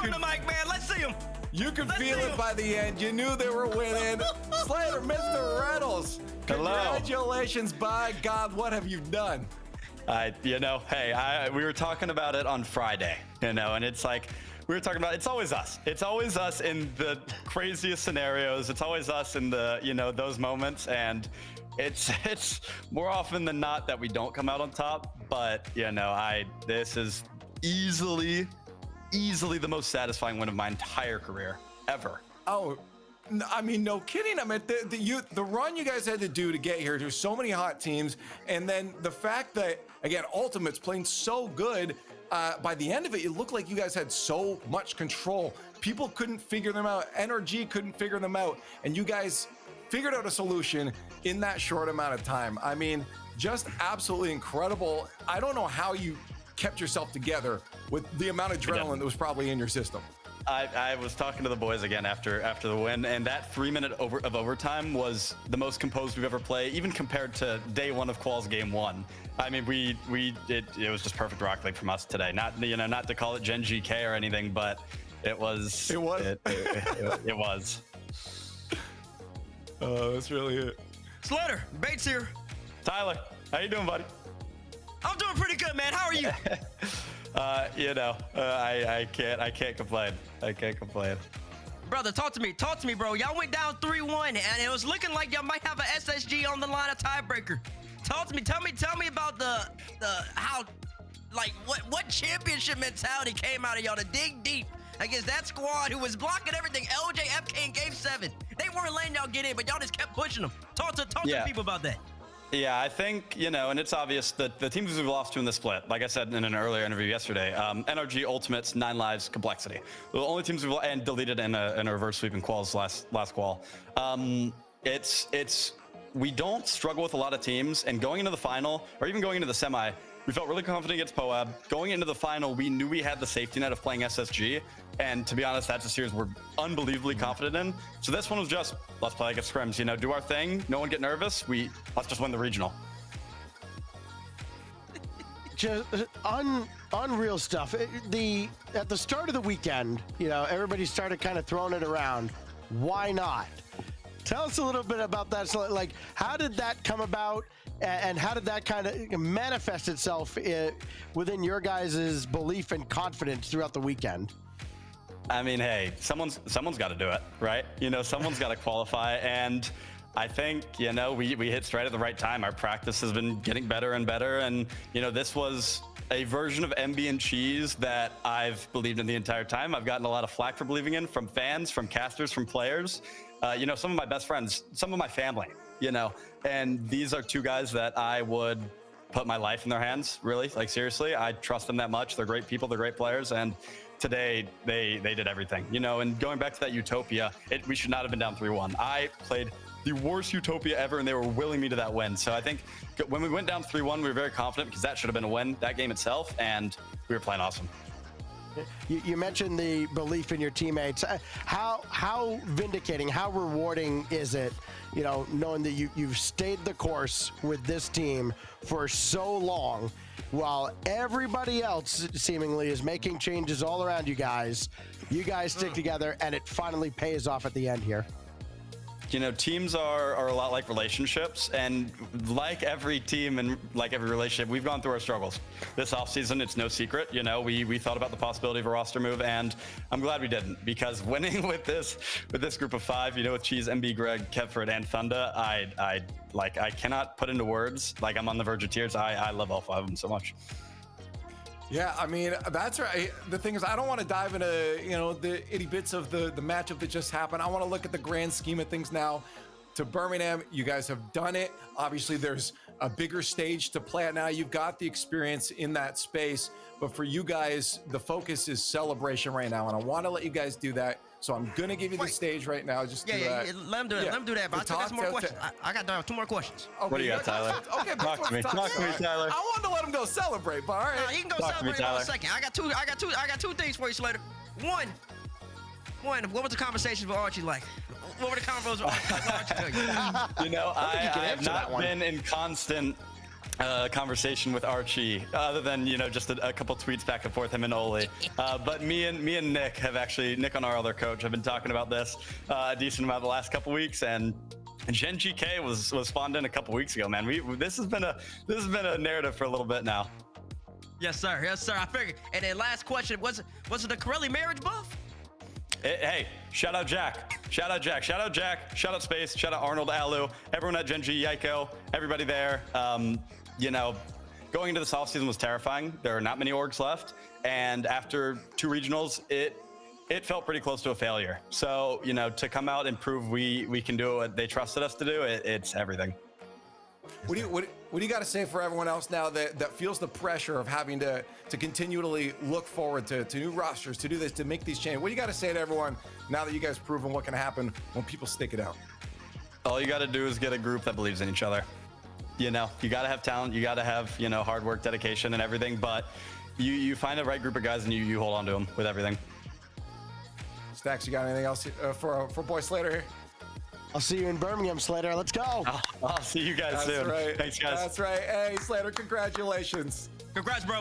from the mic, man. Let's see him. You could feel it by the end. You knew they were winning. Slater, Mr. Retals. Congratulations. By God, what have you done? You know, hey, we were talking about it on Friday, you know, and it's like, we were talking about, it's always us. It's always us in the craziest scenarios. It's always us in the, you know, those moments. And it's more often than not that we don't come out on top. But, you know, this is easily the most satisfying win of my entire career ever. Oh, I mean, no kidding. I mean, the run you guys had to do to get here, there's so many hot teams. And then the fact that, again, Ultimate's playing so good, by the end of it, it looked like you guys had so much control. People couldn't figure them out. NRG couldn't figure them out. And you guys figured out a solution in that short amount of time. I mean, just absolutely incredible. I don't know how you kept yourself together with the amount of adrenaline that was probably in your system. I was talking to the boys again after the win, and that 3 minute of overtime was the most composed we've ever played, even compared to day one of Qual's game one. I mean, it was just perfect Rocket League from us today. Not, you know, not to call it Gen.G or anything, but it was. It was. It was. Oh, that's really it. Slater, Bates here. Tyler, how you doing, buddy? I'm doing pretty good, man. How are you? You know, I can't complain. I can't complain. Brother, talk to me, bro. Y'all went down 3-1, and it was looking like y'all might have a SSG on the line of tiebreaker. Talk to me, tell me about the how, like, what championship mentality came out of y'all to dig deep against that squad who was blocking everything. LJ, FK in game 7. They weren't letting y'all get in, but y'all just kept pushing them. Talk to the people about that. Yeah, I think, you know, and it's obvious that the teams we've lost to in the split, like I said in an earlier interview yesterday, NRG, Ultimates, 9 lives, Complexity. The only teams we've and deleted in a reverse sweep in Qual's last Qual. We don't struggle with a lot of teams, and going into the final, or even going into the semi, we felt really confident against Poab. Going into the final, we knew we had the safety net of playing SSG, and to be honest, that's a series we're unbelievably confident in. So this one was just, let's play like a scrims, you know, do our thing, no one get nervous, let's just win the regional. Just unreal stuff. At the start of the weekend, you know, everybody started kind of throwing it around. Why not? Tell us a little bit about that. So, like, how did that come about, and how did that kind of manifest itself within your guys' belief and confidence throughout the weekend? I mean, hey, someone's got to do it, right? You know, someone's got to qualify, and I think, you know, we hit straight at the right time. Our practice has been getting better and better, and, you know, this was a version of MB and Cheese that I've believed in the entire time. I've gotten a lot of flack for believing in, from fans, from casters, from players. You know, some of my best friends, some of my family, you know, and these are two guys that I would put my life in their hands, really, like, seriously. I trust them that much. They're great people, they're great players, and today they did everything, you know. And going back to that Utopia, we should not have been down 3-1. I played the worst Utopia ever, and they were willing me to that win. So I think when we went down 3-1, we were very confident, because that should have been a win, that game itself, and we were playing awesome. You mentioned the belief in your teammates. How vindicating, how rewarding is it, you know, knowing that you've stayed the course with this team for so long, while everybody else seemingly is making changes all around you guys stick together, and it finally pays off at the end here? You know, teams are a lot like relationships, and like every team and like every relationship, we've gone through our struggles. This offseason, it's no secret. You know, we thought about the possibility of a roster move, and I'm glad we didn't, because winning with this group of 5, you know, with Cheese, MB, Greg, Kevpert, and Thundah, I cannot put into words. Like, I'm on the verge of tears. I love all 5 of them so much. Yeah, I mean, that's right. The thing is, I don't want to dive into, you know, the itty bits of the matchup that just happened. I want to look at the grand scheme of things now. To Birmingham, you guys have done it. Obviously, there's a bigger stage to play at now. You've got the experience in that space. But for you guys, the focus is celebration right now. And I want to let you guys do that. So I'm going to give you the stage right now. Just let him do that. Let him do that. But I still got some more questions. I got 2 more questions. Okay, what do you got, Tyler? Okay, talk to me, Tyler. I wanted to let him go celebrate, but all right. You can go celebrate in a second. I got two things for you, Slater. One, what was the conversations with Archie like? What were the convos with Archie? You know, I have not been in constant conversation with Archie, other than just a couple tweets back and forth, him and Oli. But me and Nick have actually, Nick on our other coach, have been talking about this a decent amount the last couple weeks, and Gen.G was spawned in a couple weeks ago, man. This has been a narrative for a little bit now. Yes, sir. Yes, sir. I figured. And then last question, was it the Corelli marriage buff? Hey, shout out Jack. Shout out Jack. Shout out Jack. Shout out Space. Shout out Arnold, Alu, everyone at Gen.G, Yaiko, everybody there. Going into this offseason was terrifying. There are not many orgs left. And after 2 regionals, it felt pretty close to a failure. So, to come out and prove we can do what they trusted us to do, it's everything. What do you got to say for everyone else now that feels the pressure of having to continually look forward to new rosters, to do this, to make these changes? What do you got to say to everyone now that you guys proven what can happen when people stick it out? All you got to do is get a group that believes in each other. You got to have talent, you got to have hard work, dedication, and everything. But you find the right group of guys and you hold on to them with everything. Stacks, you got anything else for Boy Slater here? I'll see you in Birmingham, Slater. Let's go. I'll see you guys soon. That's right. Thanks, guys. That's right. Hey, Slater, congratulations. Congrats, bro.